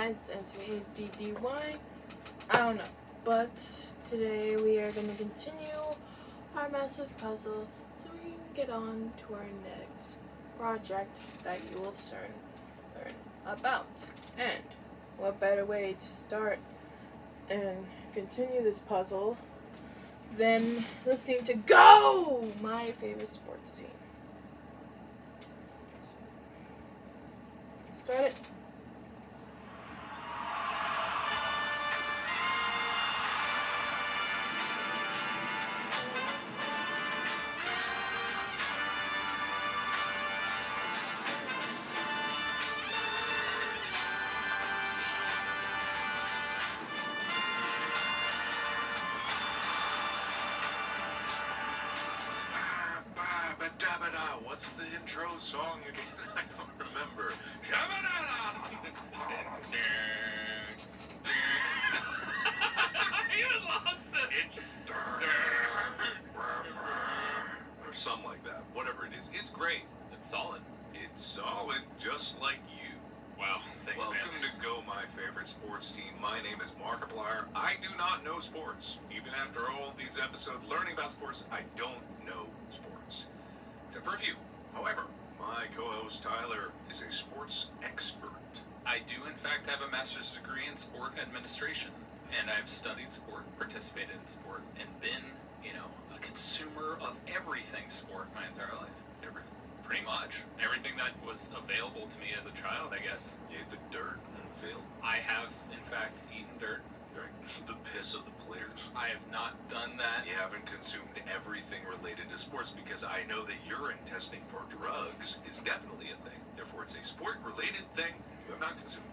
guys, it's M.A.D.D.Y. I don't know, but today we are going to continue our massive puzzle so we can get on to our next project that you will learn about. And what better way to start and continue this puzzle than listening to Go! My favorite sports team. Start it. What's the intro song again? I don't remember. I even lost the itch. Or something like that. Whatever it is. It's great. It's solid. It's solid, just like you. Wow, thanks, Welcome man. to Go, my favorite sports team. My name is Markiplier. I do not know sports. Even after all these episodes learning about sports, I don't know sports. Except for a few. However, my co-host Tyler is a sports expert. I do, in fact, have a master's degree in sport administration, and I've studied sport, participated in sport, and been, a consumer of everything sport my entire life. Pretty much. Everything that was available to me as a child, I guess. You ate the dirt on the field. I have, in fact, eaten dirt. The piss of the players. I have not done that. You haven't consumed everything related to sports because I know that urine testing for drugs is definitely a thing. Therefore, it's a sport-related thing you have not consumed.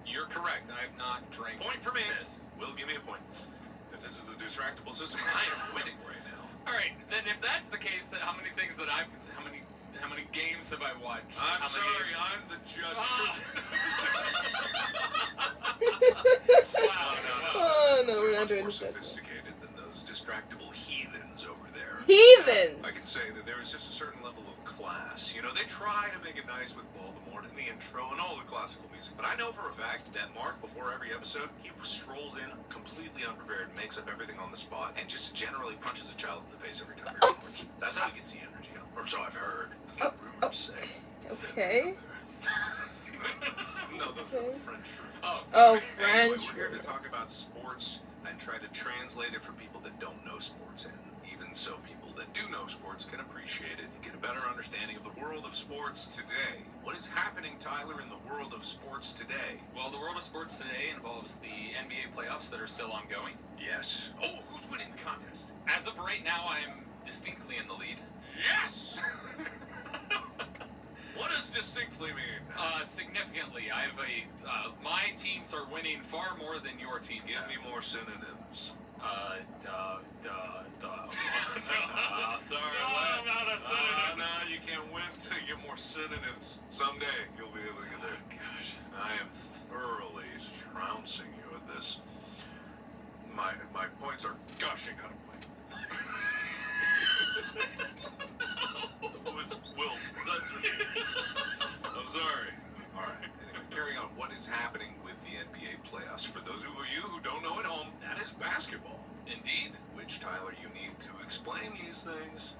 You're correct. I have not drank Point for me. piss. Will, give me a point. If this is the distractible system, I am winning right now. All right, then if that's the case, then how many things that I've consumed, how many games have I watched? I'm sorry, I'm the judge for this. Wow, Oh, no, we're We're not much doing more this. sophisticated than those distractible heathens over there. Heathens! I can say that there is just a certain level of class. They try to make it nice with Voldemort in the intro and all the classical music. But I know for a fact that Mark, before every episode, he strolls in completely unprepared, makes up everything on the spot, and just generally punches a child in the face every time he records. That's how he gets the energy up. Or so I've heard. Rumors say. Okay. No, those are French rumors. Oh, Anyway, French we're here to rumors. talk about sports and try to translate it for people that don't know sports, and even so people that do know sports can appreciate it and get a better understanding of the world of sports today. What is happening, Tyler, in the world of sports today? Well, the world of sports today involves the NBA playoffs that are still ongoing. Yes. Oh, who's winning the contest? As of right now, I am distinctly in the lead. Yes! What does distinctly mean? Significantly. I have my teams are winning far more than your teams Give have. me more synonyms. Sorry, No, what? not a synonym. No. No, you can't win till you get more synonyms. Someday you'll be able to get there. Gosh. I am thoroughly trouncing you at this. My points are gushing out of my. Will, I'm sorry. All right. Anyway, carrying on. What is happening with the NBA playoffs? For those of you who don't know at home, that is basketball. Indeed. Which, Tyler, you need to explain these things.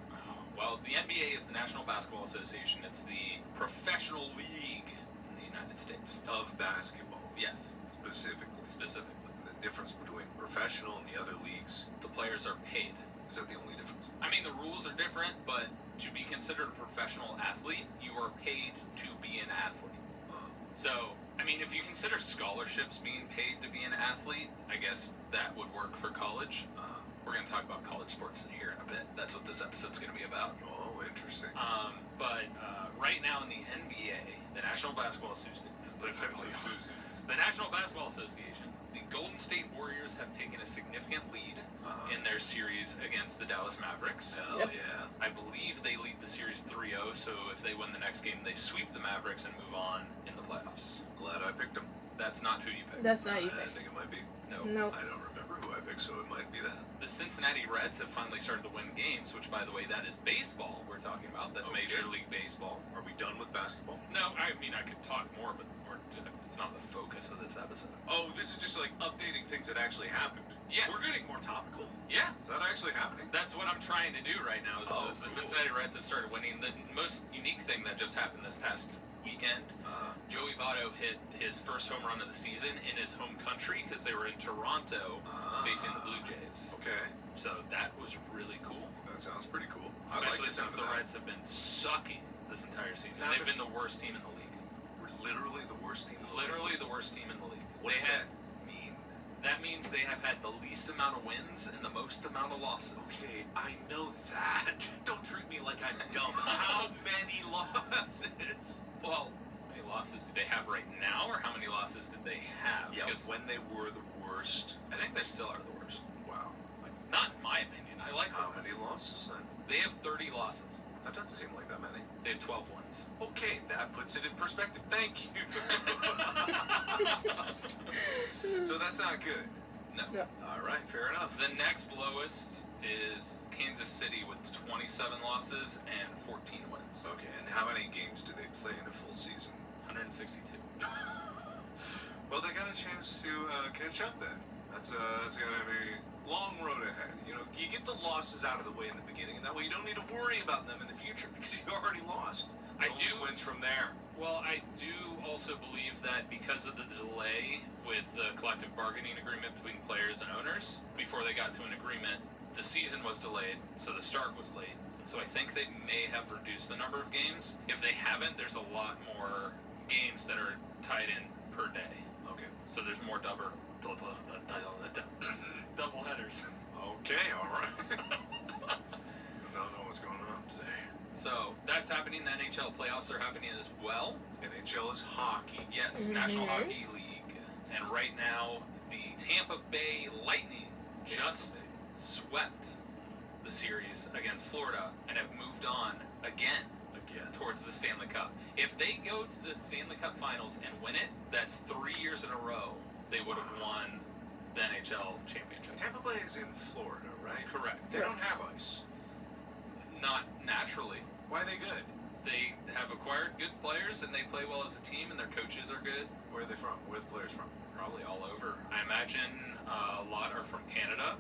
Well, the NBA is the National Basketball Association. It's the professional league in the United States. Of basketball. Yes, Specifically. The difference between professional and the other leagues, the players are paid. is that the only difference? I mean, the rules are different, but to be considered a professional athlete, you are paid to be an athlete. So, I mean, if you consider scholarships being paid to be an athlete, I guess that would work for college. We're going to talk about college sports here in a bit. That's what this episode's going to be about. Oh, interesting. But right now in the NBA, the National Basketball Association, the National Basketball Association, the Golden State Warriors have taken a significant lead in their series against the Dallas Mavericks. Hell Yep. yeah. I believe they lead the series 3-0, so if they win the next game, they sweep the Mavericks and move on in the playoffs. Glad I picked them. That's not who you picked. That's not you I picked. think it might be. No. No. I don't remember who I picked, so it might be that. The Cincinnati Reds have finally started to win games, which, by the way, that is baseball we're talking about. That's Okay. Major League Baseball. Are we done with basketball? No, I mean, I could talk more, but it's not the focus of this episode. Oh, this is just like updating things that actually happened. Yeah. We're getting more topical. Yeah. Is that actually happening? That's what I'm trying to do right now. Is Oh, the cool. Cincinnati Reds have started winning. The most unique thing that just happened this past weekend, Joey Votto hit his first home run of the season in his home country because they were in Toronto facing the Blue Jays. Okay. So that was really cool. That sounds pretty cool. Especially since the Reds have been sucking this entire season. Now They've been the worst team in the league. We're literally the worst team. Literally the worst team in the league. What does that mean? That means they have had the least amount of wins and the most amount of losses. Okay, I know that. Don't treat me like I'm dumb. How many losses? Well, how many losses do they have right now, or how many losses did they have? Yeah, Because when they were the worst. I think they still are the worst. Wow. Not in my opinion. I like How the many Reds. losses then? They have 30 losses. That doesn't seem like that many. They have 12 wins. Okay, that puts it in perspective. Thank you. So that's not good. No. No. All right, fair enough. The next lowest is Kansas City with 27 losses and 14 wins. Okay, and how many games do they play in a full season? 162. Well, they got a chance to catch up then. That's gonna be long road ahead. You know, you get the losses out of the way in the beginning, and that way you don't need to worry about them in the future because you already lost. I Only do- wins from there. Well, I do also believe that because of the delay with the collective bargaining agreement between players and owners, before they got to an agreement, the season was delayed, so the start was late. So I think they may have reduced the number of games. If they haven't, there's a lot more games that are tied in per day. Okay. So there's more double headers. Okay. All right. I don't know what's going on today. So that's happening. The NHL playoffs are happening as well. NHL is hockey. Yes, National Hockey League. And right now, the Tampa Bay Lightning just swept the series against Florida and have moved on again towards the Stanley Cup. If they go to the Stanley Cup Finals and win it, that's 3 years in a row they would have won the NHL championship. Tampa Bay is in Florida, right? Correct. They don't have ice. Not naturally. Why are they good? They have acquired good players and they play well as a team and their coaches are good. Where are they from? Where are the players from? Probably all over. I imagine a lot are from Canada.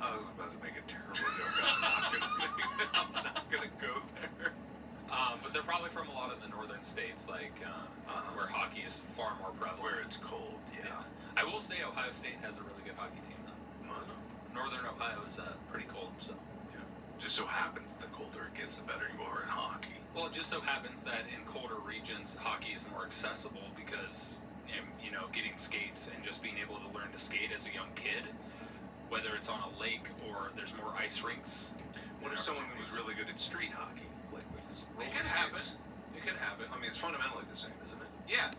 I was about to make a terrible joke. I'm not gonna go there. But they're probably from a lot of the northern states, like where hockey is far more prevalent. Where it's cold, yeah. I will say Ohio State has a really good hockey team, though. Northern Ohio is pretty cold, so. Yeah. Just so happens the colder it gets, the better you are in hockey. Well, it just so happens that in colder regions, hockey is more accessible because, you know, getting skates and just being able to learn to skate as a young kid, whether it's on a lake or there's more ice rinks. What if someone was really good at street hockey? Like with It roller could happen. skates? It could happen. I mean, it's fundamentally the same, isn't it? Yeah.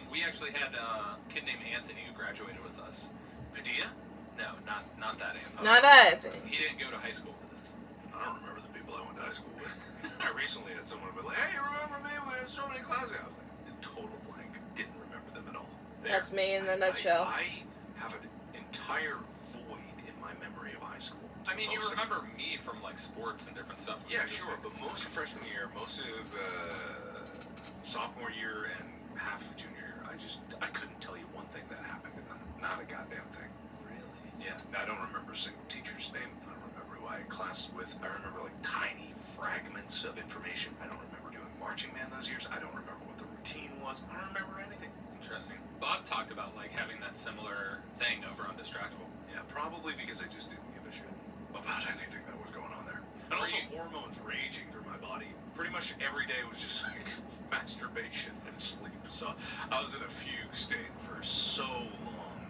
We actually had a kid named Anthony who graduated with us. Padilla? No, not that Anthony. Not that thing. He didn't go to high school with us. I don't remember the people I went to high school with. I recently had someone be like, hey, you remember me? We had so many classes. I was like, in total blank. Didn't remember them at all. That's me in a nutshell. I have an entire void in my memory of high school. I mean, you Most of- remember me from like sports and different stuff. Yeah, sure, but most of freshman year, most of sophomore year, and half of junior year, I couldn't tell you one thing that happened in them. Not a goddamn thing. Really? Yeah, I don't remember a single teacher's name. I don't remember who I had classes with. I remember like tiny fragments of information. I don't remember doing marching band those years. I don't remember what the routine was. I don't remember anything. Interesting. Bob talked about like having that similar thing over on Distractable. Yeah, probably because I just didn't give a shit about anything that was going on there. And Were also you- hormones raging through my body. Pretty much every day was just like masturbation and sleep. So I was in a fugue state for so long.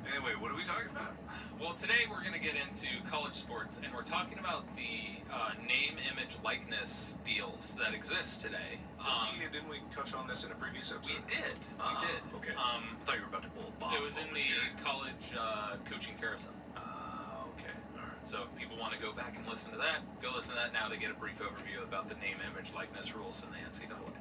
Anyway, what are we talking about? Well, today we're going to get into college sports, and we're talking about the name, image, likeness deals that exist today. Didn't we touch on this in a previous episode? We did. Okay. I thought you were about to pull a Bob. It was in over the here. college coaching carousel. Okay. All right. So if people want to go back and listen to that, go listen to that now to get a brief overview about the name, image, likeness rules in the NCAA.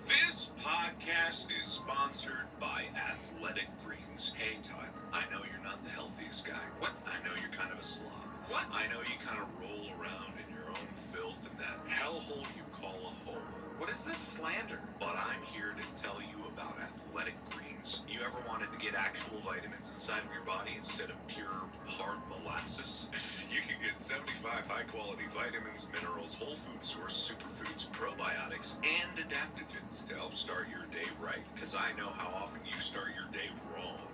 This podcast is sponsored by Athletic Greens. Hey, Tyler, I know you're not the healthiest guy. What? I know you're kind of a slob. What? I know you kind of roll around in your own filth in that hellhole you call a hole. What is this slander? But I'm here to tell you about Athletic Greens. You ever wanted to get actual vitamins inside of your body instead of pure hard molasses? You can get 75 high-quality vitamins, minerals, whole food source, superfoods, probiotics, and adaptogens to help start your day right. Because I know how often you start your day wrong.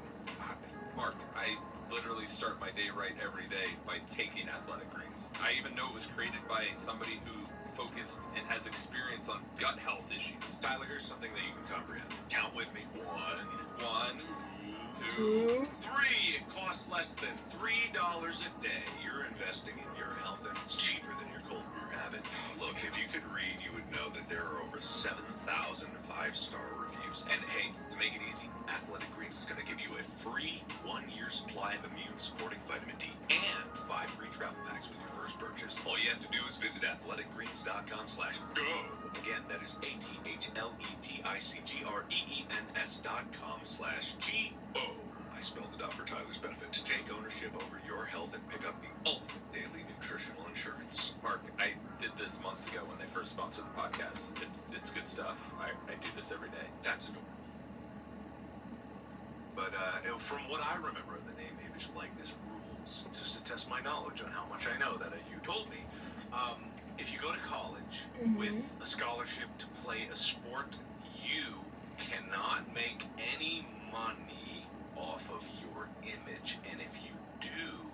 Mark, I literally start my day right every day by taking Athletic Greens. I even know it was created by somebody who focused and has experience on gut health issues. Tyler, here's something that you can comprehend. Count with me. 1, 2, 2. 3. It costs less than $3 a day. You're investing in your health, and it's cheaper than your cold brew habit. Look, if you could read, you would know that there are over 7,000 5-star reviews. And hey, to make it easy, Athletic Greens is going to give you a free 1-year supply of immune-supporting vitamin D and 5 free travel packs with your first purchase. All you have to do is visit athleticgreens.com/go. Again, that is athleticgreens.com/GO. I spelled it out for Tyler's benefit. To take ownership over your health and pick up the ultimate daily nutritional insurance. Mark, I did this months ago when they first sponsored the podcast. It's good stuff. I do this every day. That's adorable. But from what I remember of the name, image, likeness rules, just to test my knowledge on how much I know that you told me, if you go to college with a scholarship to play a sport, you cannot make any money off of your image. And if you do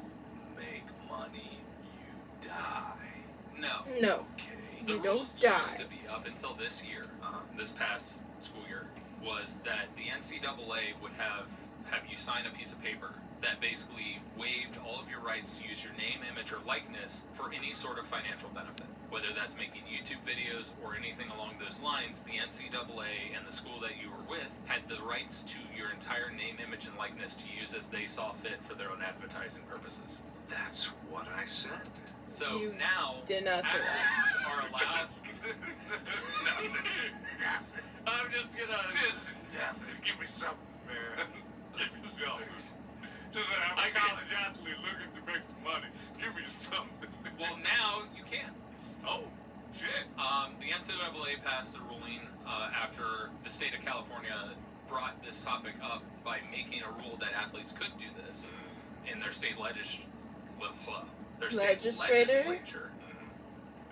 make money, you die. No. No. Okay. The You rules don't die. used to be, up until this year, this past school year, was that the NCAA would have you sign a piece of paper that basically waived all of your rights to use your name, image, or likeness for any sort of financial benefit. Whether that's making YouTube videos or anything along those lines, the NCAA and the school that you were with had the rights to your entire name, image, and likeness to use as they saw fit for their own advertising purposes. That's what I said. So You now Did not say that. athletes are allowed. I'm just gonna. Just give me something, man. Just have I a college athlete looking to make money. Give me something. Well, now you can. Oh, shit. The NCAA passed a ruling after the state of California brought this topic up by making a rule that athletes could do this in their state legislature.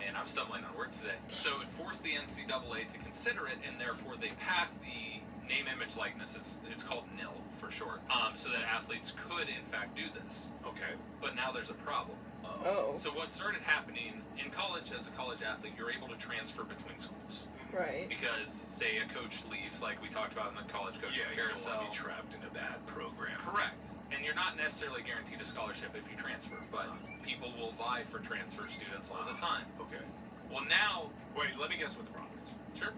And I'm stumbling on words today. So it forced the NCAA to consider it, and therefore they passed the name, image, likeness. It's called NIL for short. So that athletes could in fact do this. Okay. But now there's a problem. Oh. So what started happening in college, as a college athlete, you're able to transfer between schools. Right. Because, say, a coach leaves, like we talked about in the college coaching Yeah, you don't carousel. want to be trapped in a bad program. Correct. And you're not necessarily guaranteed a scholarship if you transfer, but people will vie for transfer students all the time. Okay. Well, now... Wait, let me guess what the problem is. Sure.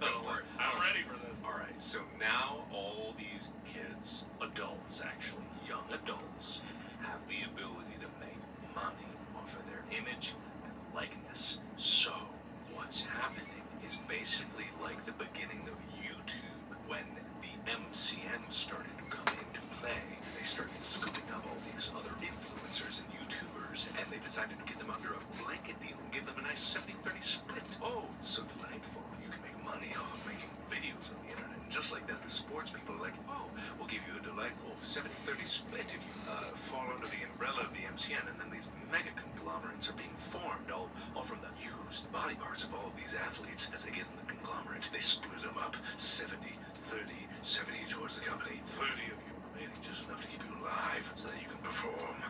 Go for it. I'm ready for this. All right, so now all these kids, adults actually, young adults, have the ability to make money off of their image and likeness. So, what's happening is basically like the beginning of YouTube when the MCN started to come into play. They started scooping up all these other influencers and YouTubers, and they decided to get them under a blanket deal and give them a nice 70-30 split. Oh, it's so delightful. You can make money off of making videos on the internet. And just like that, the sports people are like, oh, we'll give you a delightful 70-30 split if you fall under the umbrella of the MCN. And then these mega conglomerates are being formed, all from the used body parts of all of these athletes. As they get in the conglomerate, they split them up 70, 30, 70 towards the company, 30 of you remaining just enough to keep you alive so that you can perform.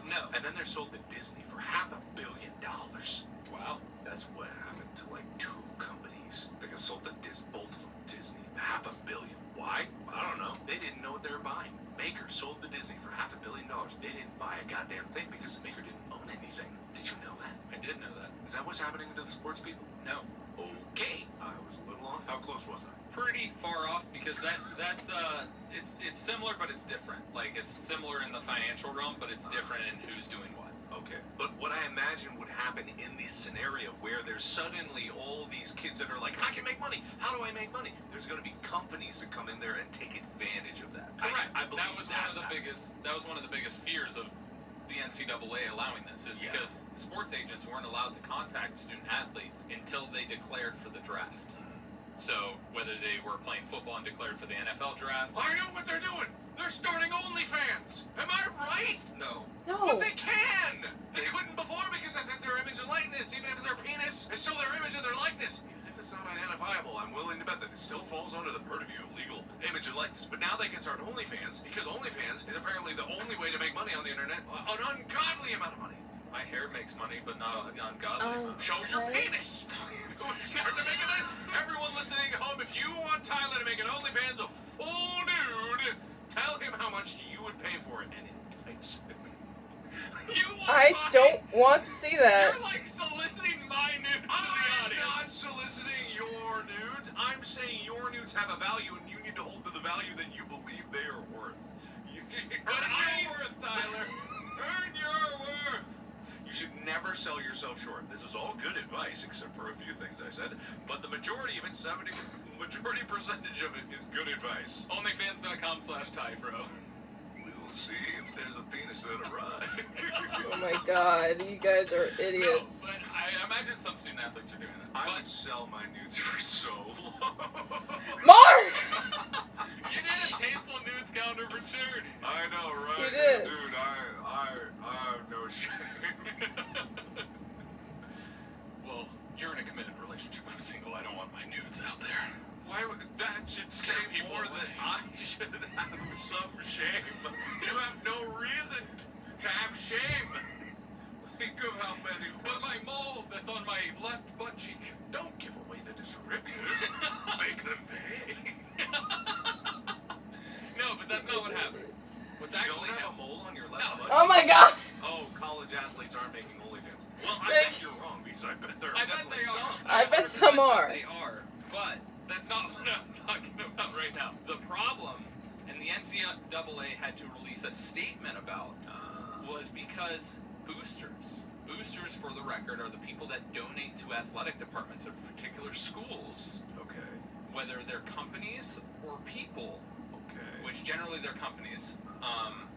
No. And then they're sold to Disney for $500 million. Wow. That's what happened to like 2 companies. They got sold to both of them, Disney. $500 million. Why? I don't know. They didn't know what they were buying. Maker sold to Disney for $500 million. They didn't buy a goddamn thing because the maker didn't own anything. Did you know that? I did know that. Is that what's happening to the sports people? No. Okay. I was a little off. How close was I? Pretty far off, because that's it's similar, but it's different. Like, it's similar in the financial realm, but it's different in who's doing what. Okay, but what I imagine would happen in this scenario where there's suddenly all these kids that are like, I can make money. How do I make money? There's going to be companies that come in there and take advantage of that. Correct. I believe that was one of the biggest fears of the NCAA allowing this, is because sports agents weren't allowed to contact student athletes until they declared for the draft. So whether they were playing football and declared for the NFL draft. I know what they're doing. They're starting OnlyFans. Am I right? No. No. But they can. They couldn't before because that's their image and likeness. Even if it's their penis, it's still their image and their likeness. Even if it's not identifiable, I'm willing to bet that it still falls under the purview of legal image and likeness. But now they can start OnlyFans because OnlyFans is apparently the only way to make money on the internet. An ungodly amount of money. My hair makes money, but not an ungodly amount. Show your penis. Start to make it. Everyone listening at home, if you want Tyler to make an OnlyFans a full nude, tell him how much you would pay for it and entice him. I don't want to see that. You're like soliciting my nudes to the I'm audience. not soliciting your nudes. I'm saying your nudes have a value and you need to hold to the value that you believe they are worth. You earn your worth, Tyler. Earn your worth. You should never sell yourself short. This is all good advice, except for a few things I said. But the majority of it, majority percentage of it is good advice. Onlyfans.com/Tyfro. We'll see if there's a penis that arrives. Oh my god, you guys are idiots. No, but I imagine some student athletes are doing it. I But would sell my nudes for so long. Mark! you did a tasteful nudes calendar for charity. I know, right? You did. Dude, I have no shame. Well, you're in a committed relationship. I'm single. I don't want my nudes out there. Why would that should say Scare people more away. than I should have some shame. You have no reason to have shame. Think of how many. But my mole that's on my left butt cheek. Don't give away the descriptors. Make them pay. No, but that's not what happened. Idiots. What's You actually don't have a happened? mole on your left No. butt? Oh my god! Oh, college athletes aren't making OnlyFans. Well, I Thank bet you're wrong because I bet there are I bet definitely they are. some. I bet some are. They are, but that's not what I'm talking about right now. The problem, and the NCAA had to release a statement about, was because boosters, for the record, are the people that donate to athletic departments of particular schools, Okay. whether they're companies or people, Okay. which generally they're companies,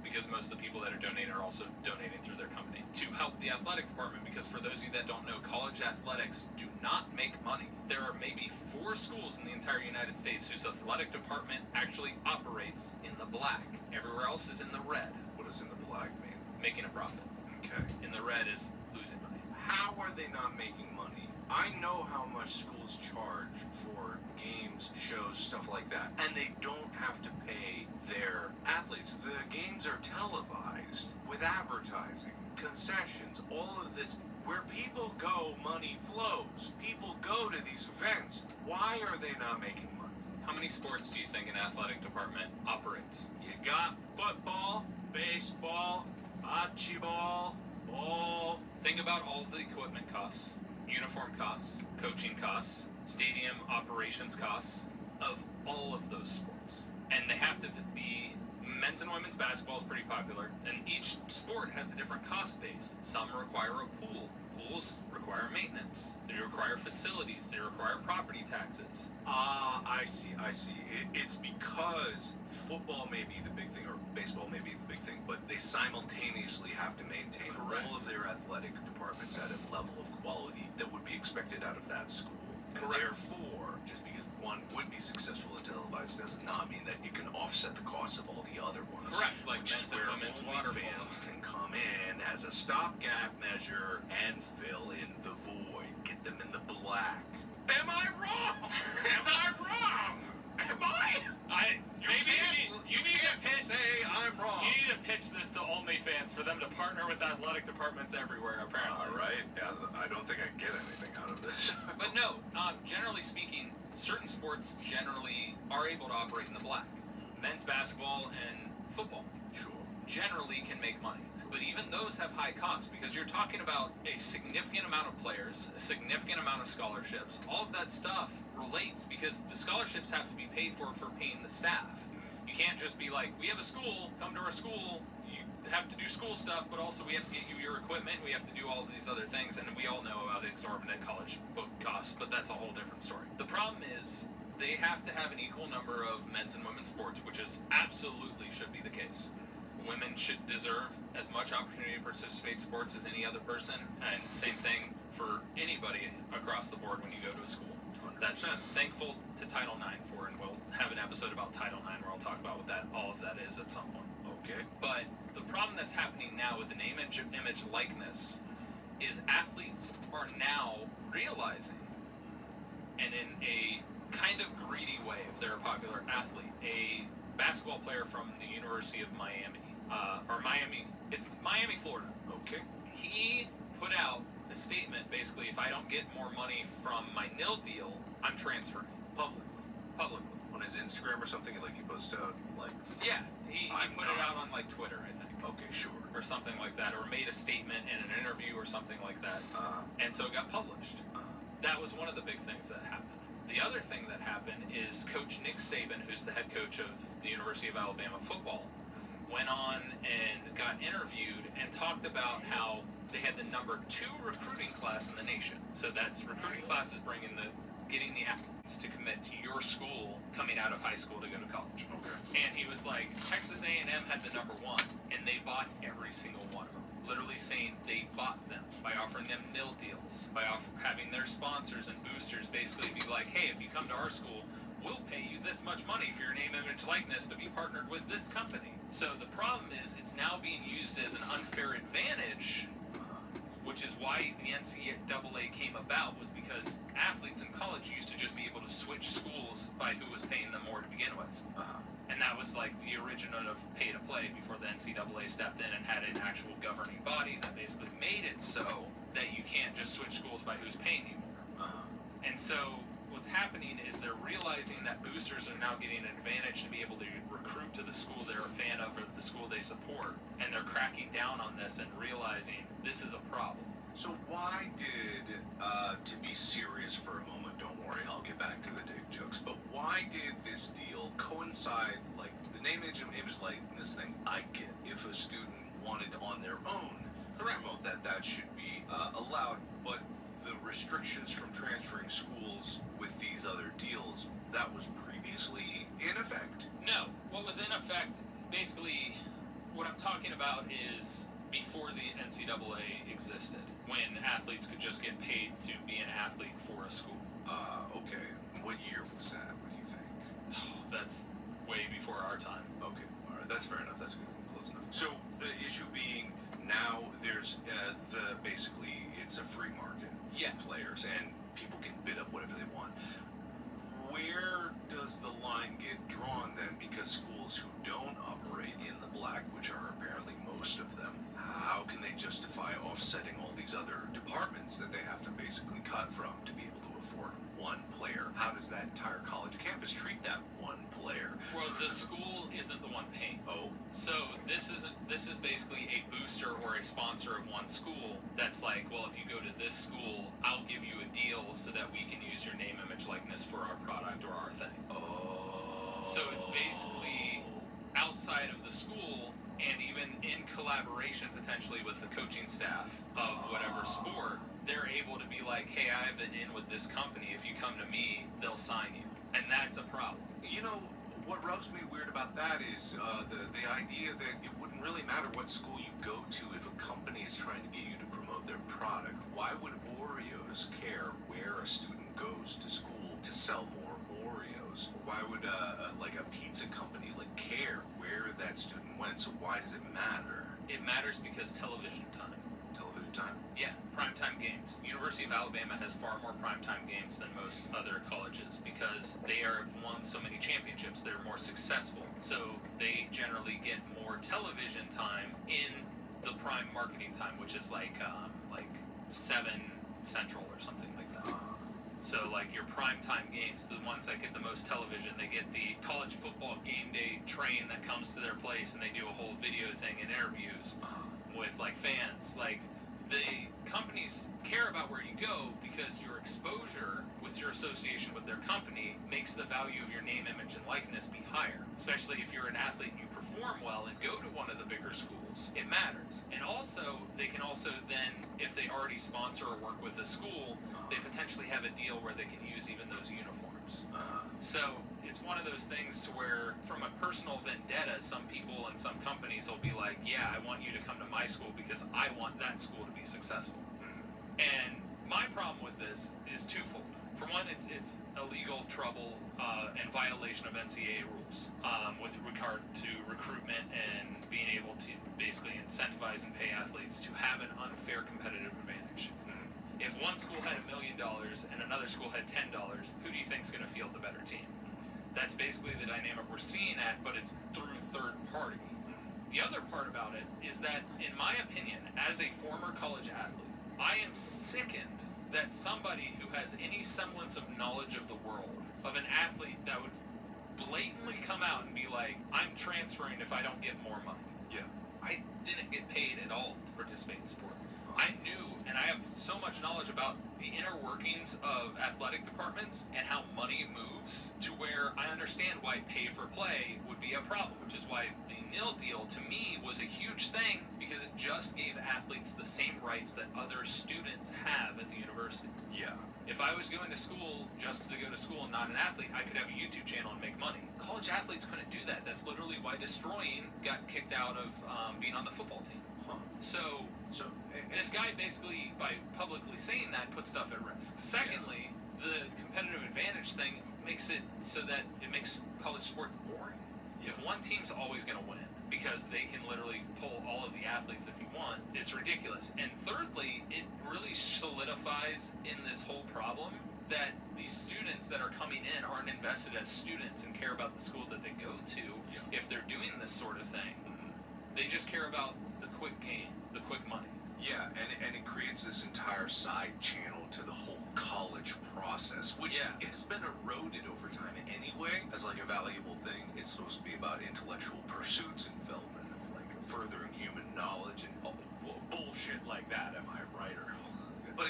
because most of the people that are donating are also donating through their company to help the athletic department. Because for those of you that don't know, college athletics do not make money. There are maybe 4 schools in the entire United States whose athletic department actually operates in the black. Everywhere else is in the red, What does in the black mean? making a profit. Okay. In the red is losing money. How are they not making money? I know how much schools charge for games, shows, stuff like that, and they don't have to pay their athletes. The games are televised with advertising, concessions, all of this. Where people go, money flows. People go to these events. Why are they not making money? How many sports do you think an athletic department operates? You got football, baseball, bocce ball, ball. Think about all the equipment costs, uniform costs, coaching costs, stadium operations costs of all of those sports. And they have to be, men's and women's basketball is pretty popular, and each sport has a different cost base. Some require a pool. Pools require maintenance. They require facilities. They require property taxes. I see. It's because football may be the big thing, or baseball may be the big thing, but they simultaneously have to maintain Correct. all of their athletic departments at a level of quality that would be expected out of that school. And Correct. therefore, just because one would be successful in televised does not mean that you can offset the cost of all the other ones. Correct, like which men's is and where women's water OnlyFans polo. can come in as a stopgap measure and fill in the void. Get them in the black. Am I wrong? Am I wrong? Am I? You need to pitch. Say I'm wrong. You need to pitch this to OnlyFans for them to partner with athletic departments everywhere. Apparently. All right. Yeah, I don't think I get anything out of this. But no, generally speaking, certain sports generally are able to operate in the black. Men's basketball and football Sure. generally can make money. But even those have high costs because you're talking about a significant amount of players, a significant amount of scholarships. All of that stuff relates because the scholarships have to be paid for paying the staff. You can't just be like, we have a school, come to our school. have to do school stuff, but also we have to get you your equipment, we have to do all of these other things, and we all know about exorbitant college book costs, but that's a whole different story. The problem is they have to have an equal number of men's and women's sports, which is absolutely should be the case. Women should deserve as much opportunity to participate in sports as any other person, and same thing for anybody across the board when you go to a school. 100%. That's thankful to Title IX for, and we'll have an episode about Title IX where I'll talk about what all of that is at some point. Okay. But the problem that's happening now with the name, image, likeness is athletes are now realizing, and in a kind of greedy way, if they're a popular athlete, a basketball player from the University of Miami, it's Miami, Florida. Okay. He put out a statement, basically, if I don't get more money from my nil deal, I'm transferring. Publicly. On his Instagram or something, like he posted out, like... Yeah, he put it out on, like, Twitter, I think. Okay, sure. Or something like that, or made a statement in an interview or something like that. And so it got published. That was one of the big things that happened. The other thing that happened is Coach Nick Saban, who's the head coach of the University of Alabama football, went on and got interviewed and talked about how they had the number 2 recruiting class in the nation. So that's recruiting classes getting the athletes to commit to your school coming out of high school to go to college. Okay. And he was like, Texas A&M had the number 1, and they bought every single one of them. Literally saying they bought them by offering them nil deals, by having their sponsors and boosters basically be like, hey, if you come to our school, we'll pay you this much money for your name, image, likeness to be partnered with this company. So the problem is it's now being used as an unfair advantage, which is why the NCAA came about, was because athletes in college used to just be able to switch schools by who was paying them more to begin with. And that was like the origin of pay to play before the NCAA stepped in and had an actual governing body that basically made it so that you can't just switch schools by who's paying you more. And so what's happening is they're realizing that boosters are now getting an advantage to be able to recruit to the school they're a fan of or the school they support, and they're cracking down on this and realizing this is a problem. So why did, to be serious for a moment, don't worry, I'll get back to the dick jokes, but why did this deal coincide, like, the name, image, likeness thing, I get, if a student wanted on their own, Correct. Well, that should be allowed, but the restrictions from transferring schools with these other deals, that was previously in effect? No. What was in effect, basically, what I'm talking about is before the NCAA existed, when athletes could just get paid to be an athlete for a school. Okay. What year was that? What do you think? Oh, that's way before our time. Okay. All right. That's fair enough. That's good. Close enough. So the issue being now there's basically it's a free market for players and people can bid up whatever they want. Where does the line get drawn then? Because schools who don't operate in the black, which are apparently most of them, how can they justify offsetting all these other departments that they have to basically cut from to be able to afford one player? How does that entire college campus treat that one player? Well, the school isn't the one paying. Oh. So this is basically a booster or a sponsor of one school that's like, well, if you go to this school, I'll give you a deal so that we can use your name, image, likeness for our product or our thing. Oh. So it's basically outside of the school and even in collaboration potentially with the coaching staff of whatever sport, they're able to be like, hey, I have an in with this company. If you come to me, they'll sign you. And that's a problem. You know, what rubs me weird about that is the idea that it wouldn't really matter what school you go to if a company is trying to get you to promote their product. Why would Oreos care where a student goes to school to sell more Oreos? Why would like a pizza company care where that student went? So why does it matter? It matters because television time. Television time? Yeah, primetime games. University of Alabama has far more primetime games than most other colleges because they have won so many championships. They're more successful. So they generally get more television time in the prime marketing time, which is like 7 Central or something like that. So like your primetime games, the ones that get the most television, they get the college football game day train that comes to their place and they do a whole video thing and interviews with like fans. Like the companies care care about where you go because your exposure with your association with their company makes the value of your name, image, and likeness be higher. Especially if you're an athlete and you perform well and go to one of the bigger schools, it matters. And also, they can also then, if they already sponsor or work with a school, they potentially have a deal where they can use even those uniforms. So it's one of those things to where, from a personal vendetta, some people and some companies will be like, yeah, I want you to come to my school because I want that school to be successful. And my problem with this is twofold. For one, it's illegal trouble and violation of NCAA rules with regard to recruitment and being able to basically incentivize and pay athletes to have an unfair competitive advantage. If one school had $1 million and another school had $10, who do you think is going to field the better team? That's basically the dynamic we're seeing at, but it's through third party. The other part about it is that, in my opinion, as a former college athlete, I am sickened that somebody who has any semblance of knowledge of the world, of an athlete that would blatantly come out and be like, I'm transferring if I don't get more money. Yeah. I didn't get paid at all to participate in sport. I knew, and I have so much knowledge about the inner workings of athletic departments and how money moves to where I understand why pay for play would be a problem, which is why the nil deal to me was a huge thing because it just gave athletes the same rights that other students have at the university. Yeah. If I was going to school just to go to school and not an athlete, I could have a YouTube channel and make money. College athletes couldn't do that. That's literally why Destroying got kicked out of being on the football team. So this guy basically, by publicly saying that, puts stuff at risk. Secondly, the competitive advantage thing makes it so that it makes college sport boring. If one team's always going to win because they can literally pull all of the athletes if you want, it's ridiculous. And thirdly, it really solidifies in this whole problem that these students that are coming in aren't invested as students and care about the school that they go to if they're doing this sort of thing. They just care about the quick gain, the quick money. Yeah, and it creates this entire side channel to the whole college process, which has been eroded over time anyway as like a valuable thing. It's supposed to be about intellectual pursuits and development of like furthering human knowledge and bullshit like that. Am I right? Or but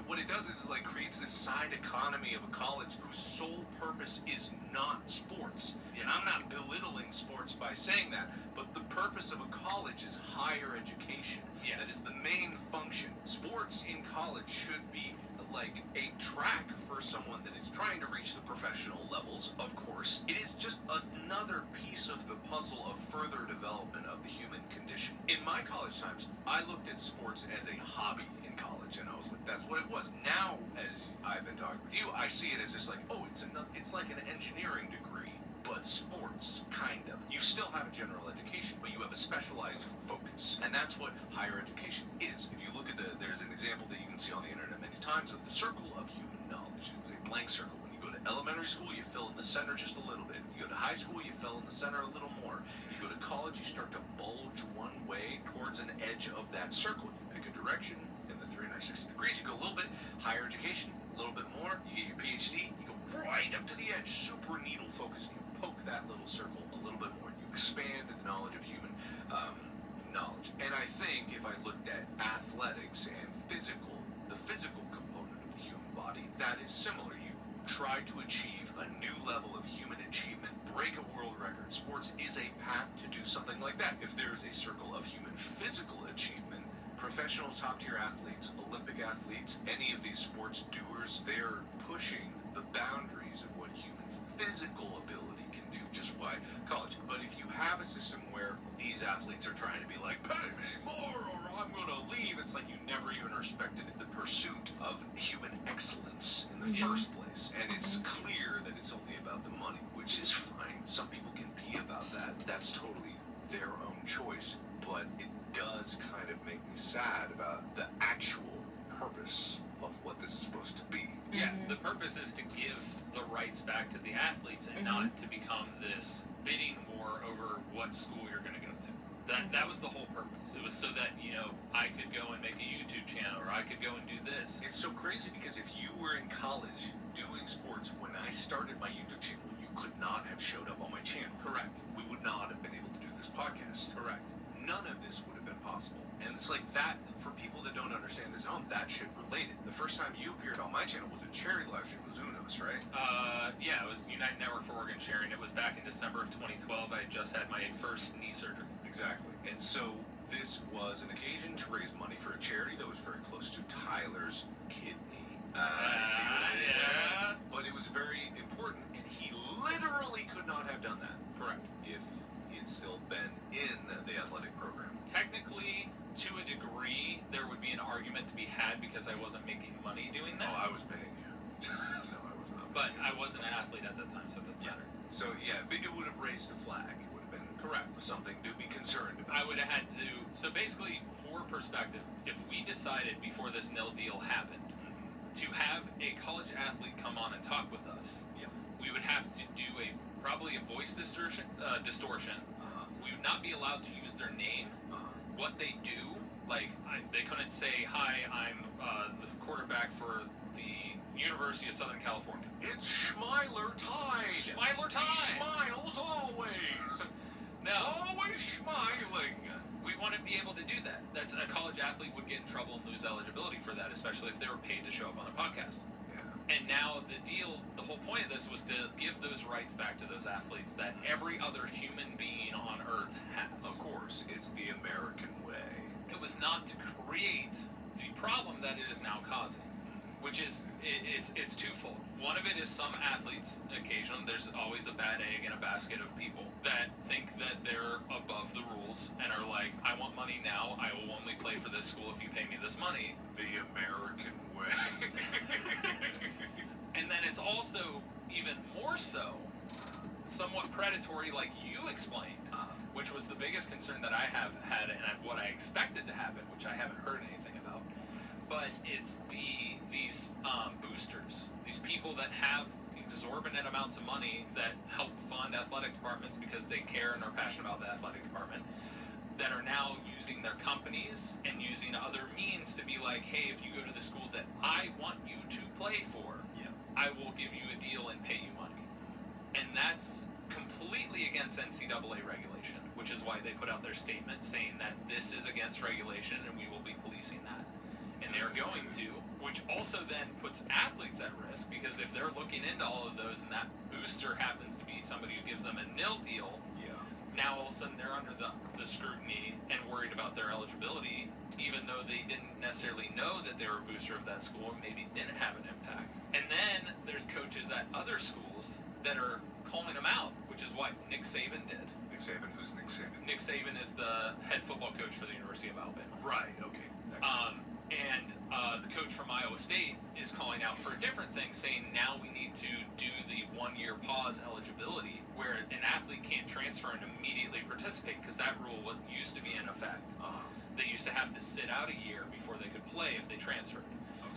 what it does is like creates this side economy of a college whose sole purpose is not sports. And I'm not belittling sports by saying that, but the purpose of a college is higher education. Yeah. That is the main function. Sports in college should be like a track for someone that is trying to reach the professional levels, of course. It is just another piece of the puzzle of further development of the human condition. In my college times, I looked at sports as a hobby in college, and I was like, that's what it was. Now, as I've been talking with you, I see it as just like, oh, it's like an engineering degree, but sports, kind of. You still have a general education, but you have a specialized focus, and that's what higher education is. If you look at there's an example that you can see on the internet many times of the circle of human knowledge. It's a blank circle. When you go to elementary school, you fill in the center just a little bit. You go to high school, you fill in the center a little more. You go to college, you start to bulge one way towards an edge of that circle. You pick a direction in the 360 degrees, you go a little bit. Higher education, a little bit more. You get your PhD, you go right up to the edge, super needle focused. You poke that little circle a little bit more. You expand the knowledge of human knowledge. And I think if I looked at athletics and the physical component of the human body, that is similar. You try to achieve a new level of human achievement, break a world record. Sports is a path to do something like that. If there's a circle of human physical achievement, professional top-tier athletes, Olympic athletes, any of these sports doers, they're pushing the boundaries of what human physical ability can do, just why college. But if you have a system where these athletes are trying to be like, pay me more or I'm going to leave, it's like you never even respected the pursuit of human excellence in the first place. And it's clear that it's only about the money, which is fine. Some people can be about that. That's totally their own choice. But it does kind of make me sad about the actual purpose of what this is supposed to be. Yeah, the purpose is to give the rights back to the athletes and not to become this bidding war over what school you're going to go to. That was the whole purpose. It was so that, I could go and make a YouTube channel, or I could go and do this. It's so crazy because if you were in college doing sports when I started my YouTube channel, you could not have showed up on my channel. Correct. We would not have been able to do this podcast. Correct. None of this would have been possible. And it's like that, for people that don't understand this, that shit related. the first time you appeared on my channel was a charity live stream with Unos, right? Yeah, it was United Network for Organ Sharing. It was back in December of 2012. I had just had my first knee surgery. Exactly. And so this was an occasion to raise money for a charity that was very close to Tyler's kidney. See what I did there? Yeah. But it was very important, and he literally could not have done that Correct. if he had still been in the athletic program. Technically, to a degree, there would be an argument to be had because I wasn't making money doing that. Oh, I was paying you. No, I was not. But I wasn't an athlete at that time, so it doesn't matter. So yeah, but it would have raised a flag. It would have been Correct. something to be concerned about. I would have had to. So basically, for perspective, if we decided before this nil deal happened to have a college athlete come on and talk with us, we would have to do probably a voice distortion. We would not be allowed to use their name. What they do, they couldn't say, "Hi, I'm the quarterback for the University of Southern California." It's Schmiler Tide. Schmiler Tide. He smiles always. No, Always smiling. we wouldn't be able to do that. That's a college athlete would get in trouble and lose eligibility for that, especially if they were paid to show up on a podcast. Yeah. And now the whole point of this was to give those rights back to those athletes that every other human being on earth has. Of course, it's the American way. It was not to create the problem that it is now causing, which is it's twofold. One of it is some athletes, occasionally, there's always a bad egg in a basket of people that think that they're above the rules and are like, I want money now, I will only play for this school if you pay me this money. The American way. And then it's also, even more so, somewhat predatory, like you explained, which was the biggest concern that I have had and what I expected to happen, which I haven't heard anything about. But it's these boosters, these people that have exorbitant amounts of money that help fund athletic departments because they care and are passionate about the athletic department, that are now using their companies and using other means to be like, hey, if you go to the school that I want you to play for, I will give you a deal and pay you money. And that's completely against NCAA regulation, which is why they put out their statement saying that this is against regulation and we will be policing that. And they're going to, which also then puts athletes at risk, because if they're looking into all of those and that booster happens to be somebody who gives them a nil deal, now all of a sudden they're under the scrutiny and worried about their eligibility, even though they didn't necessarily know that they were a booster of that school and maybe didn't have an impact. And then there's coaches at other schools that are calling them out, which is what Nick Saban did. Nick Saban? Who's Nick Saban? Nick Saban is the head football coach for the University of Alabama. Right, okay. And the coach from Iowa State is calling out for a different thing, saying now we need to do the 1-year pause eligibility, where an athlete can't transfer and immediately participate, because that rule used to be in effect. They used to have to sit out a year before they could play if they transferred.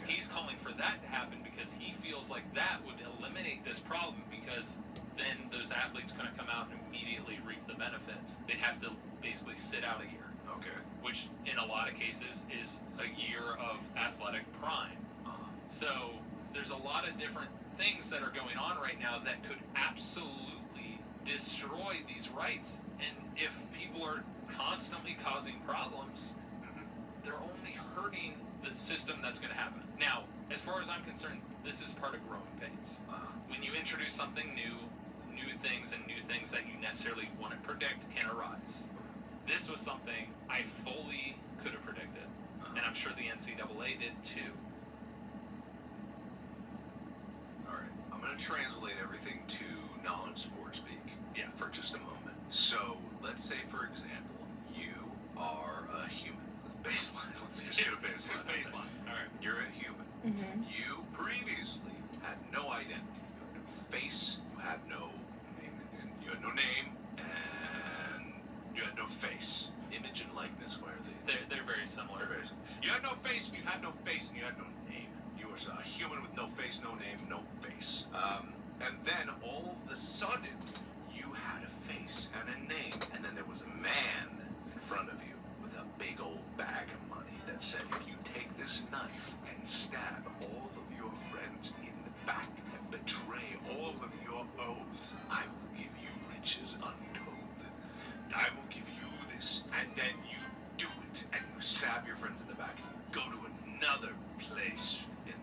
Okay. He's calling for that to happen because he feels like that would eliminate this problem, because then those athletes couldn't come out and immediately reap the benefits. They'd have to basically sit out a year. Okay. Which in a lot of cases is a year of athletic prime. So there's a lot of different things that are going on right now that could absolutely destroy these rights. And if people are constantly causing problems, they're only hurting the system that's going to happen. Now, as far as I'm concerned, this is part of growing pains. When you introduce something new things that you necessarily wouldn't predict can arise. This was something I fully could have predicted, and I'm sure the NCAA did too. Alright, I'm going to translate everything to non-sport speak for just a moment. So, let's say, for example, you are a human. Baseline. Let's just get a baseline. Baseline. Alright. You're a human. Mm-hmm. You previously had no identity. You had no face. You had no name. You had no name. And you had no face. Image and likeness, where they're very similar. They're very similar. You had no face, you had no face, and you had no name. You were a human with no face, no name, no face. And then all of a sudden, you had a face and a name, and then there was a man in front of you with a big old bag of money that said, if you take this knife and stab all of your friends in the back and betray all of your oaths, I will give you riches untold. I will give you this, and then you do it, and you stab your friends in the back, and you go to another place in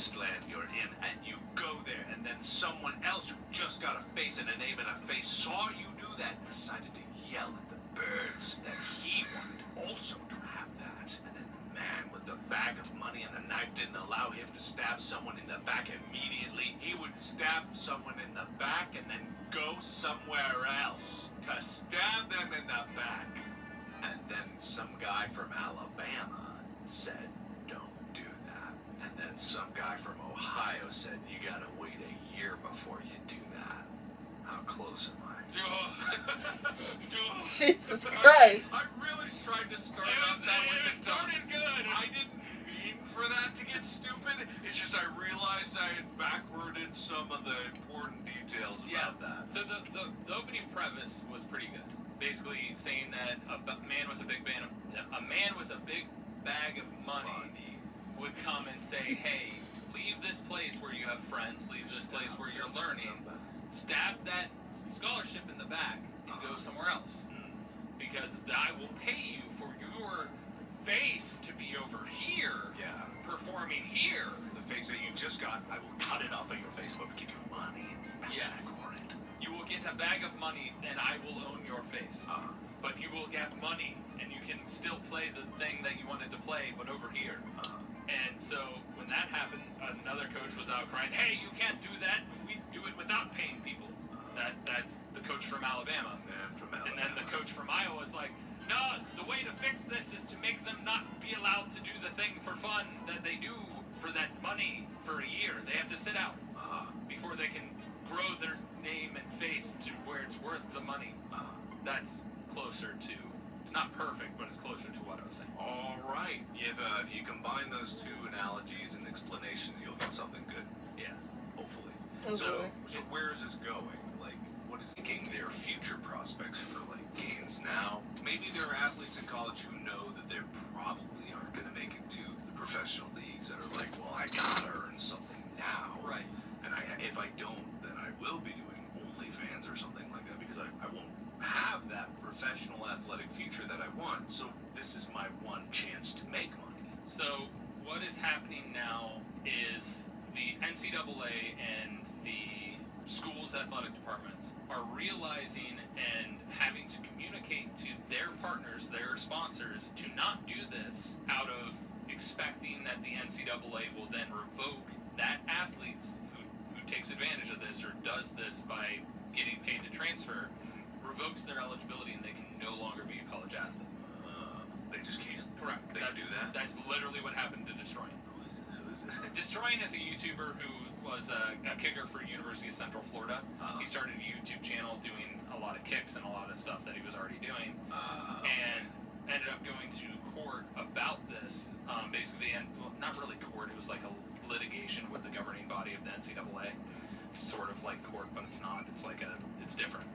wasteland you're in, and you go there, and then someone else who just got a face and a name and a face saw you do that and decided to yell at the birds that he wanted also to have that. And then the man with the bag of money and the knife didn't allow him to stab someone in the back immediately. He would stab someone in the back and then go somewhere else to stab them in the back. And then some guy from Alabama said, don't do that. And then some guy from Ohio said, you gotta wait a year before you do that. How close am I? Jesus Christ. I really tried to start out that with it started good. I didn't mean for that to get stupid. It's just I realized I had backworded some of the important details about that. So the opening premise was pretty good. Basically saying that a man with a big bag of money would come and say, hey, leave this place where you have friends, leave this place where you're learning, stab that scholarship in the back and go somewhere else. Because I will pay you for your face to be over here, performing here. The face that you just got, I will cut it off of your face, but give you money. Yes. You will get a bag of money and I will own your face. But you will get money and you can still play the thing that you wanted to play, but over here. And so when that happened, another coach was out crying, hey, you can't do that. We do it without paying people. That's the coach from Alabama. And then the coach from Iowa was like, no, the way to fix this is to make them not be allowed to do the thing for fun that they do for that money for a year. They have to sit out before they can grow their name and face to where it's worth the money. That's closer to, it's not perfect, but it's closer to what I was saying. All right. If you combine those two analogies and explanations, you'll get something good. Yeah. Hopefully. Okay. So where is this going? Like, what is thinking their future prospects for, like, gains now? Maybe there are athletes in college who know that they probably aren't going to make it to the professional leagues that are like, well, I gotta earn something now. Right. And if I don't, then I will be doing OnlyFans or something like that because I won't have that professional athletic future that I want. So this is my one chance to make money. So what is happening now is the NCAA and the schools' athletic departments are realizing and having to communicate to their partners, their sponsors, to not do this out of expecting that the NCAA will then revoke that athletes who takes advantage of this or does this by getting paid to transfer, revokes their eligibility and they can no longer be a college athlete. They just can't. Correct. They can do that? That's literally what happened to Destroying. Who is this? Destroying is a YouTuber who was a kicker for University of Central Florida. He started a YouTube channel doing a lot of kicks and a lot of stuff that he was already doing, and ended up going to court about this. Basically, not really court. It was like a litigation with the governing body of the NCAA. Sort of like court, but it's not. It's different.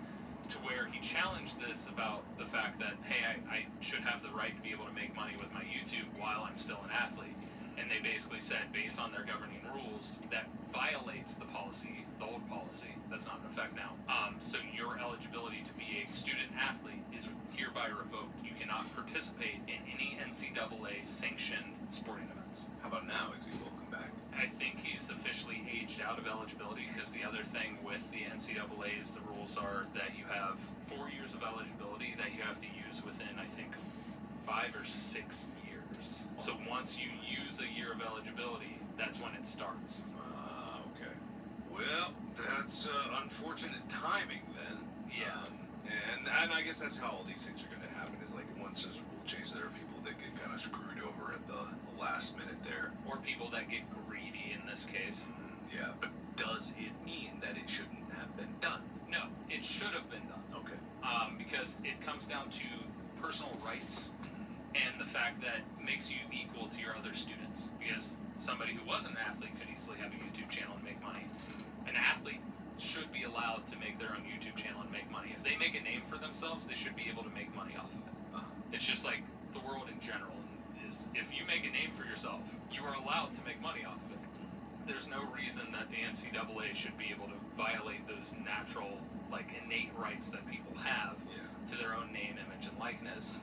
To where he challenged this about the fact that, hey, I should have the right to be able to make money with my YouTube while I'm still an athlete. And they basically said, based on their governing rules, that violates the policy, the old policy, that's not in effect now. So your eligibility to be a student athlete is hereby revoked. You cannot participate in any NCAA sanctioned sporting events. How about now? Is he welcome back? I think he's officially aged out of eligibility because the other thing with the NCAA is the rules are that you have 4 years of eligibility that you have to use within, I think, 5 or 6 years. So once you use a year of eligibility, that's when it starts. Okay. Well, that's unfortunate timing then. Yeah. And I guess that's how all these things are going to happen. Is like once there's a rule change, there are people that get kind of screwed over at the last minute there. Or people that get greedy in this case. Yeah, but does it mean that it shouldn't have been done? No, it should have been done. Okay. Because it comes down to personal rights and the fact that it makes you equal to your other students. Because somebody who wasn't an athlete could easily have a YouTube channel and make money. An athlete should be allowed to make their own YouTube channel and make money. If they make a name for themselves, they should be able to make money off of it. It's just like the world in general is, if you make a name for yourself, you are allowed to make money off of it. There's no reason that the NCAA should be able to violate those natural, like, innate rights that people have to their own name, image, and likeness.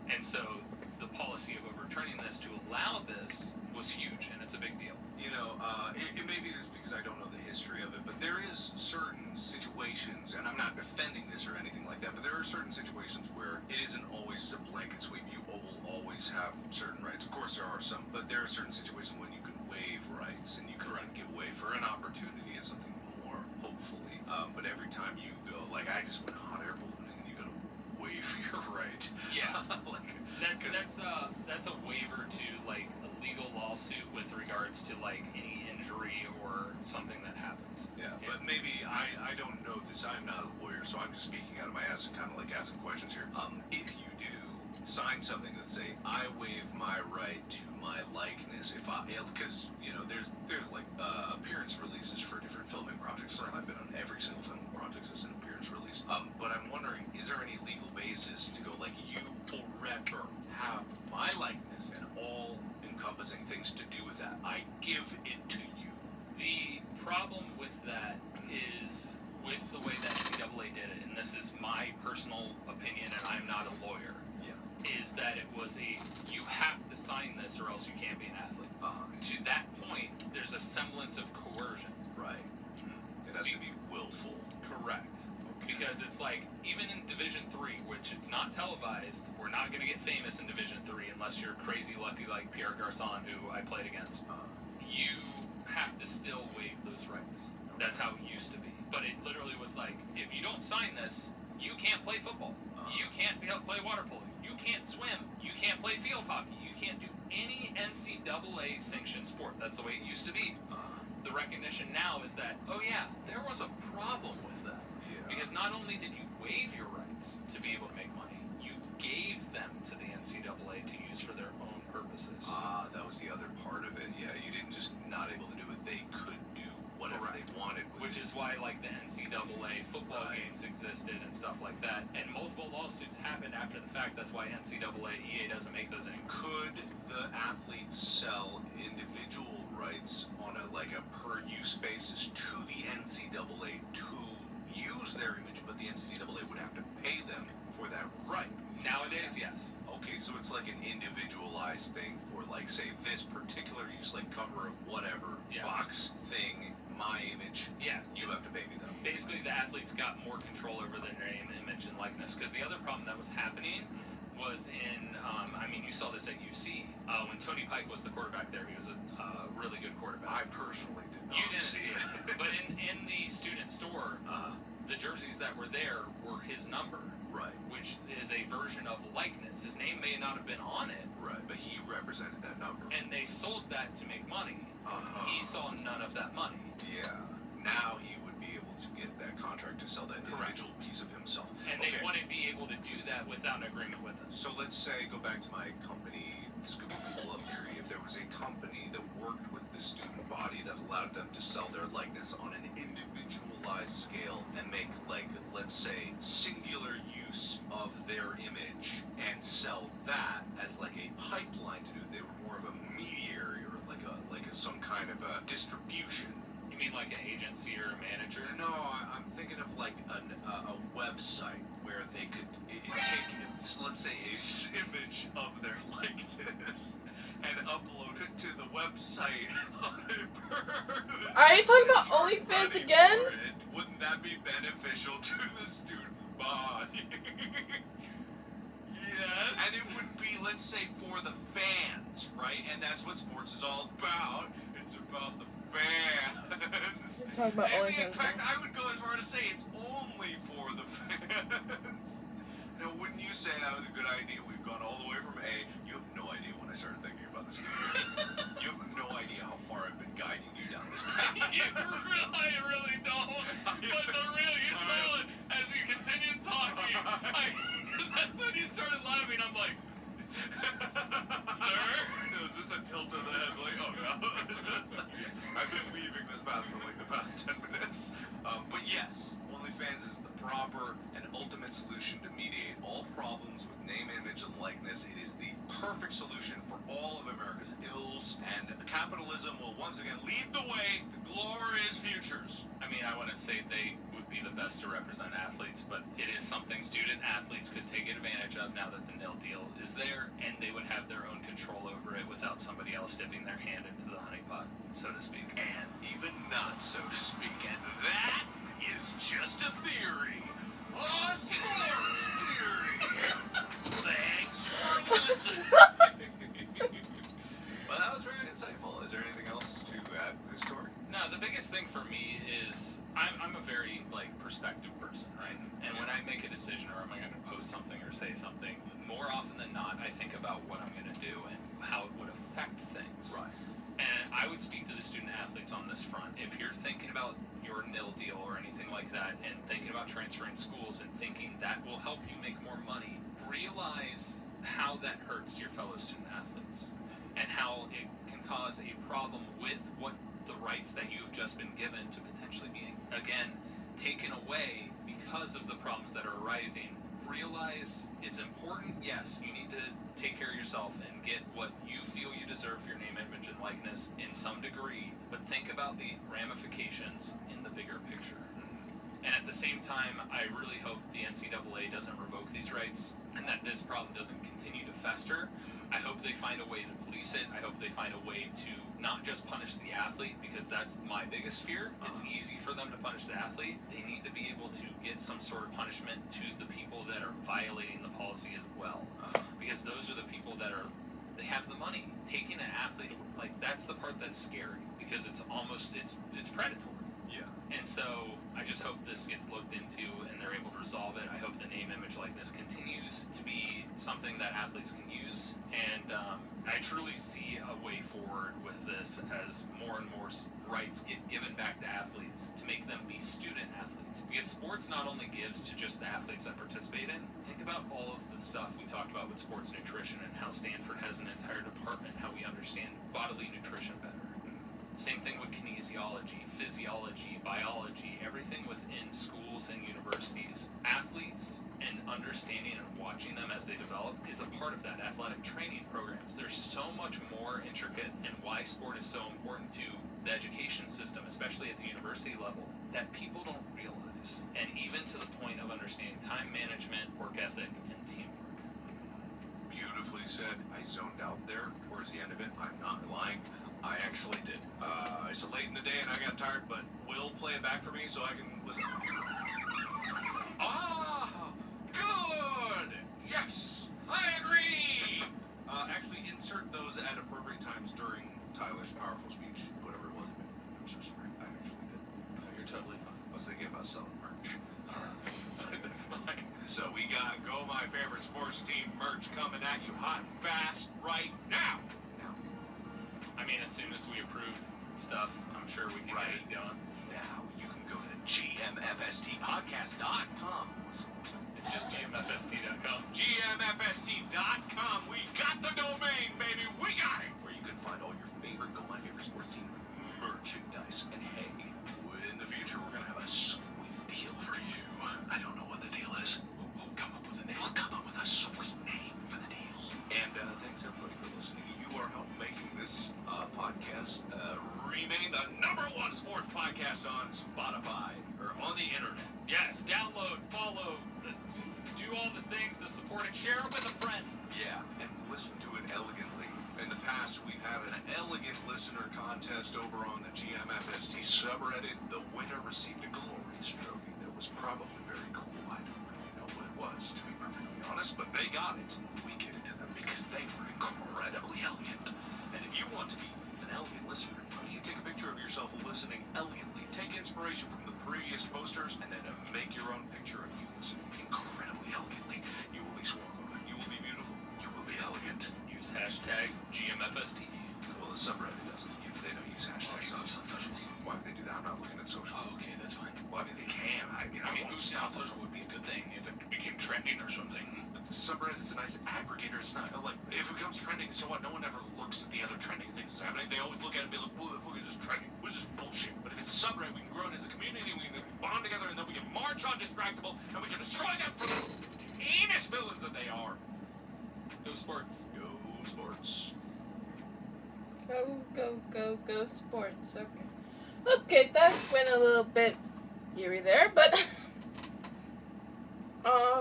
And so the policy of overturning this to allow this was huge, and it's a big deal. You know, it may be just because I don't know the history of it, but there is certain situations, and I'm not defending this or anything like that, but there are certain situations where it isn't always just a blanket sweep. You will always have certain rights. Of course, there are some, but there are certain situations when you can waive rights and you can give way for an opportunity and something more, hopefully. But every time you go, like, I just went hot air ballooning and you gotta waive your right. Yeah. Like, That's a waiver to like a legal lawsuit with regards to like any injury or something that happens. Yeah, but maybe I don't know this. I'm not a lawyer, so I'm just speaking out of my ass and kind of like asking questions here. If you do sign something that say I waive my right to my likeness, if I, because there's like appearance releases for different filming projects. I've been on every single filming project as an appearance release. But I'm wondering, is there any legal basis to go like you forever have my likeness and all encompassing things to do with that? I give it to you. The problem with that is with the way that NCAA did it, and this is my personal opinion, and I'm not a lawyer. Yeah. Is that it was you have to sign this or else you can't be an athlete. To that point, there's a semblance of coercion. Right. It has to be willful. Correct. Okay. Because it's like, even in Division 3, which it's not televised, we're not going to get famous in Division 3 unless you're crazy lucky like Pierre Garçon, who I played against. You have to still waive those rights. That's how it used to be. But it literally was like, if you don't sign this, you can't play football. You can't play water polo. You can't swim. You can't play field hockey. You can't do any NCAA sanctioned sport. That's the way it used to be. The recognition now is that, oh yeah, there was a problem with that. Yeah. Because not only did you waive your rights to be able to make money, you gave them to the NCAA to use for their own purposes. That was the other part of it. Yeah, you didn't just not able to do it. They could do whatever they wanted. Which is why, like, the NCAA football games existed and stuff like that. And multiple lawsuits happened after the fact. That's why NCAA, EA doesn't make those anymore. Could the athletes sell individual rights on a per-use basis to the NCAA to use their image, but the NCAA would have to pay them for that right? Nowadays, yes. Okay, so it's like an individualized thing for, like, say, this particular use, like, cover of whatever box thing, my image. Yeah. You have to pay me, though. Basically, the athletes got more control over their name, image, and likeness. Because the other problem that was happening was in, you saw this at UC. When Tony Pike was the quarterback there, he was a really good quarterback. I personally did not You didn't see it. But in the student store, the jerseys that were there were his number. Right. Which is a version of likeness. His name may not have been on it. Right, but he represented that number. And they sold that to make money. He saw none of that money. Yeah. Now he would be able to get that contract to sell that individual piece of himself. And they wouldn't be able to do that without an agreement with him. So let's say, go back to my company, Scuba People Love Theory, if there was a company that worked with the student body that allowed them to sell their likeness on an individualized scale and make, like, let's say, singular use of their image and sell that as like a pipeline to do it. They were more of a mediary or like a some kind of a distribution. You mean like an agency or a manager? No, I'm thinking of like a website where they could take, let's say, a image of their likeness and upload it to the website on a Are you talking about OnlyFans again? Wouldn't that be beneficial to the student body? Yes. And it would be, let's say, for the fans, right? And that's what sports is all about. It's about the fans. You're talking about And OnlyFans in fact, now. I would go as far to say it's only for the fans. Now, wouldn't you say that was a good idea? We've gone all the way from A. You have no idea when I started thinking about this. You have no idea how far I've been guiding you down this path. I really don't. But you saw it as you continued talking. Because that's when you started laughing. I'm like, sir? It was just a tilt of the head, like, oh no. I've been weaving this path for like the past 10 minutes. But yes, OnlyFans is the proper and ultimate solution to mediate all problems with name, image, and likeness. It is the perfect solution for all of America's ills, and capitalism will once again lead the way to glorious futures. I mean, I wouldn't say they would be the best to represent athletes, but it is something student athletes could take advantage of now that the nil deal is there, and they would have their own control over it without somebody else dipping their hand into the honey pot, so to speak. And even not, so to speak. And that is just a theory. A sports theory. Thanks for listening. Well, that was very insightful. Is there anything else to add to this story? No, the biggest thing for me is I'm a very perspective person, right? And when I make a decision or am I going to post something or say something, more often than not, I think about what I'm going to do and how it would affect things. Right. And I would speak to the student athletes on this front. If you're thinking about your nil deal or anything like that, and thinking about transferring schools and thinking that will help you make more money, realize how that hurts your fellow student athletes and how it can cause a problem with what the rights that you've just been given to potentially be, again, taken away because of the problems that are arising. Realize it's important. Yes, you need to take care of yourself and get what you feel you deserve for your name, image, and likeness in some degree, but think about the ramifications in the bigger picture. And at the same time, I really hope the NCAA doesn't revoke these rights and that this problem doesn't continue to fester. I hope they find a way to police it. I hope they find a way to not just punish the athlete, because that's my biggest fear. It's easy for them to punish the athlete. They need to be able to get some sort of punishment to the people that are violating the policy as well. Because those are the people that they have the money. Taking an athlete, that's the part that's scary, because it's predatory. Yeah. And so I just hope this gets looked into and they're able to resolve it. I hope the name, image, likeness continues to be something that athletes can use. And I truly see a way forward with this as more and more rights get given back to athletes to make them be student athletes. Because sports not only gives to just the athletes that participate in, think about all of the stuff we talked about with sports nutrition and how Stanford has an entire department, how we understand bodily nutrition better. Same thing with kinesiology, physiology, biology, everything within schools and universities. Athletes and understanding and watching them as they develop is a part of that. Athletic training programs. There's so much more intricate and why sport is so important to the education system, especially at the university level, that people don't realize. And even to the point of understanding time management, work ethic, and teamwork. Beautifully said. I zoned out there towards the end of it. I'm not lying. I actually did. It's late in the day and I got tired, but Will play it back for me so I can listen. Ah, good. Yes, I agree. Actually, insert those at appropriate times during Tyler's powerful speech, whatever it was. I'm so sorry. I actually did. You're totally fine. I was thinking about selling merch. That's fine. So we got Go My Favorite Sports Team merch coming at you hot and fast right now. I mean, as soon as we approve stuff, I'm sure we can get it going. Now you can go to gmfstpodcast.com. It's just gmfst.com. gmfst.com. We got the domain, baby. We got it. Where you can find all your favorite Go My Favorite Sports Team merchandise. And hey, in the future, we're going to have a sweet deal for you. I don't know what the deal is. We'll come up with a name. We'll come up with a sweet name for the deal. And thanks, everybody, for listening. You are helping making this podcast remain the #1 sports podcast on Spotify or on the internet. Yes, download, follow, do all the things to support it. Share it with a friend. Yeah, and listen to it elegantly. In the past, we've had an elegant listener contest over on the GMFST subreddit. The winner received a glorious trophy that was probably very cool. I don't really know what it was, to be perfectly honest, but they got it. We gave it to them because they were incredibly elegant. And if you want to be an elegant listener, you take a picture of yourself listening elegantly. Take inspiration from the previous posters and then make your own picture of you listening incredibly elegantly. You will be suave. You will be beautiful. You will be elegant. Use hashtag GMFST. Well, the subreddit doesn't. They don't use hashtags on socials. Why would they do that? I'm not looking at social. Oh, okay, that's fine. Well, I mean, they can. I mean, boosting on social would be a good thing if it became trending or something. But the subreddit is a nice aggregator. It's not like if it becomes trending, so what? No one ever looks at the other trending things that's happening. They always look at it and be like, "What the fuck is this trending? What is this bullshit?" But if it's a subreddit, we can grow it as a community. We can bond together, and then we can march on Distractable, and we can destroy them for the heinous villains that they are. Go sports. Go sports. Go sports. Okay, that went a little bit eerie there, but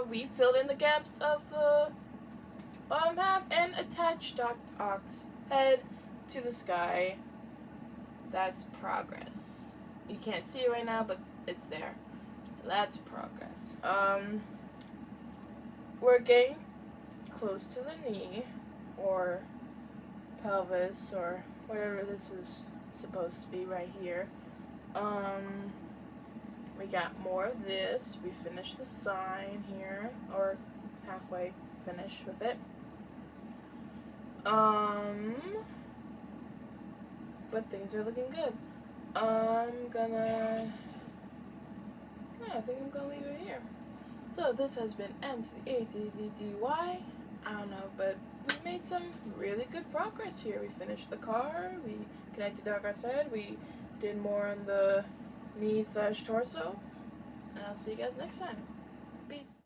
we filled in the gaps of the bottom half and attached Doc Ock's head to the sky That's progress. You can't see it right now, but it's there. So that's progress. We're getting close to the knee, or pelvis, or whatever this is supposed to be right here. We got more of this. We finished the sign here, or halfway finished with it. But things are looking good. I think I'm gonna leave it here. So this has been M to the A-D-D-Y. I don't know, but we made some really good progress here. We finished the car, we connected like I said, we did more on the knee/torso, and I'll see you guys next time. Peace.